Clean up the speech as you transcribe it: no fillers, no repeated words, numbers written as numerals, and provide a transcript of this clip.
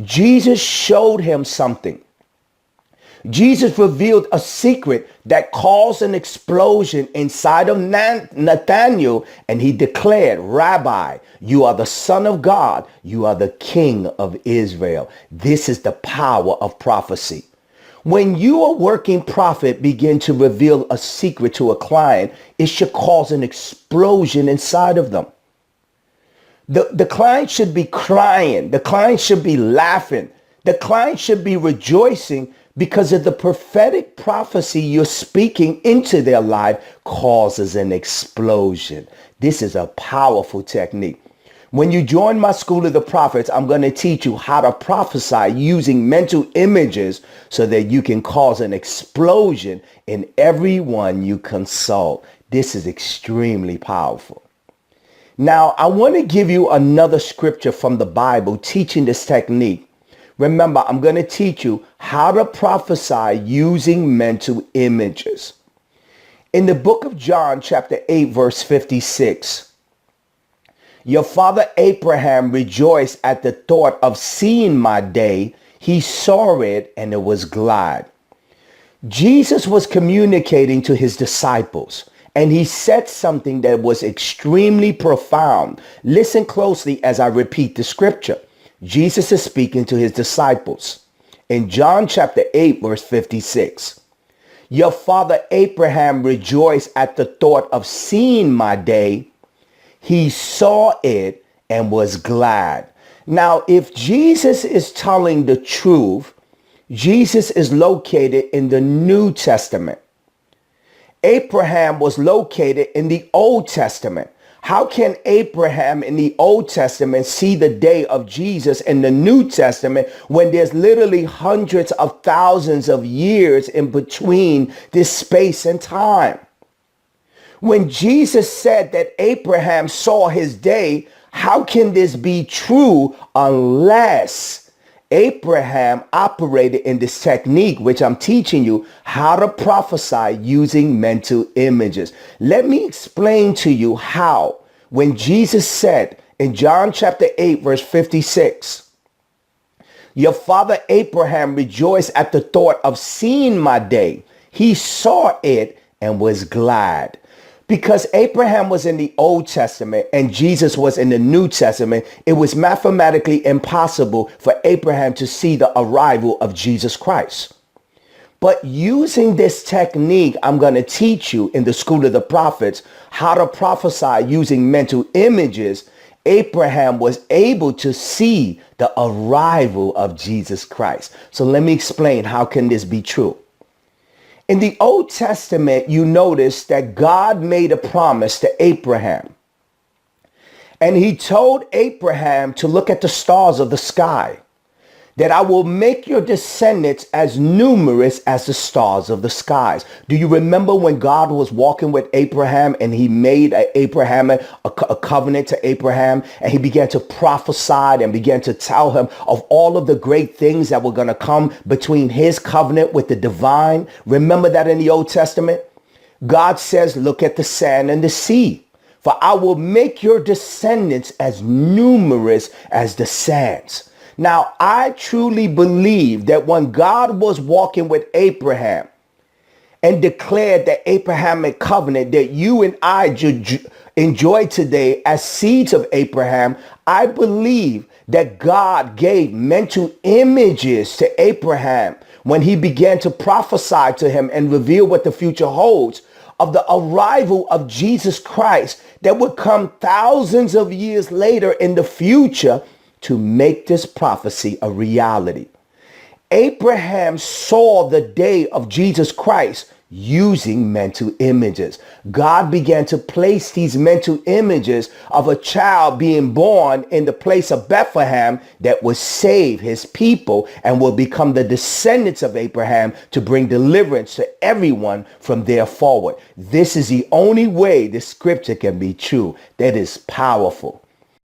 Jesus showed him something. Jesus revealed a secret that caused an explosion inside of Nathanael, and he declared, Rabbi, you are the Son of God. You are the King of Israel. This is the power of prophecy. When you, a working prophet, begin to reveal a secret to a client, it should cause an explosion inside of them. The client should be crying. The client should be laughing. The client should be rejoicing because of the prophetic prophecy you're speaking into their life causes an explosion. This is a powerful technique. When you join my School of the Prophets, I'm going to teach you how to prophesy using mental images so that you can cause an explosion in everyone you consult. This is extremely powerful. Now, I want to give you another scripture from the Bible teaching this technique. Remember, I'm going to teach you how to prophesy using mental images. In the book of John, chapter 8, verse 56, your father Abraham rejoiced at the thought of seeing my day. He saw it and it was glad. Jesus was communicating to his disciples, and he said something that was extremely profound. Listen closely as I repeat the scripture. Jesus is speaking to his disciples. In John chapter 8, verse 56, your father Abraham rejoiced at the thought of seeing my day. He saw it and was glad. Now, if Jesus is telling the truth, Jesus is located in the New Testament. Abraham was located in the Old Testament. How can Abraham in the Old Testament see the day of Jesus in the New Testament when there's literally hundreds of thousands of years in between this space and time? When Jesus said that Abraham saw his day, how can this be true unless Abraham operated in this technique, which I'm teaching you how to prophesy using mental images? Let me explain to you how. When Jesus said in John chapter 8, verse 56, your father Abraham rejoiced at the thought of seeing my day. He saw it and was glad. Because Abraham was in the Old Testament and Jesus was in the New Testament, it was mathematically impossible for Abraham to see the arrival of Jesus Christ. But using this technique, I'm going to teach you in the School of the Prophets how to prophesy using mental images. Abraham was able to see the arrival of Jesus Christ. So let me explain, how can this be true? In the Old Testament, you notice that God made a promise to Abraham. And he told Abraham to look at the stars of the sky, that I will make your descendants as numerous as the stars of the skies. Do you remember when God was walking with Abraham and he made a covenant to Abraham, and he began to prophesy and began to tell him of all of the great things that were going to come between his covenant with the divine? Remember that in the Old Testament? God says, look at the sand and the sea, for I will make your descendants as numerous as the sands. Now, I truly believe that when God was walking with Abraham and declared the Abrahamic covenant that you and I enjoy today as seeds of Abraham, I believe that God gave mental images to Abraham when he began to prophesy to him and reveal what the future holds of the arrival of Jesus Christ that would come thousands of years later in the future to make this prophecy a reality. Abraham saw the day of Jesus Christ using mental images. God began to place these mental images of a child being born in the place of Bethlehem that would save his people and will become the descendants of Abraham to bring deliverance to everyone from there forward. This is the only way this scripture can be true. That is powerful.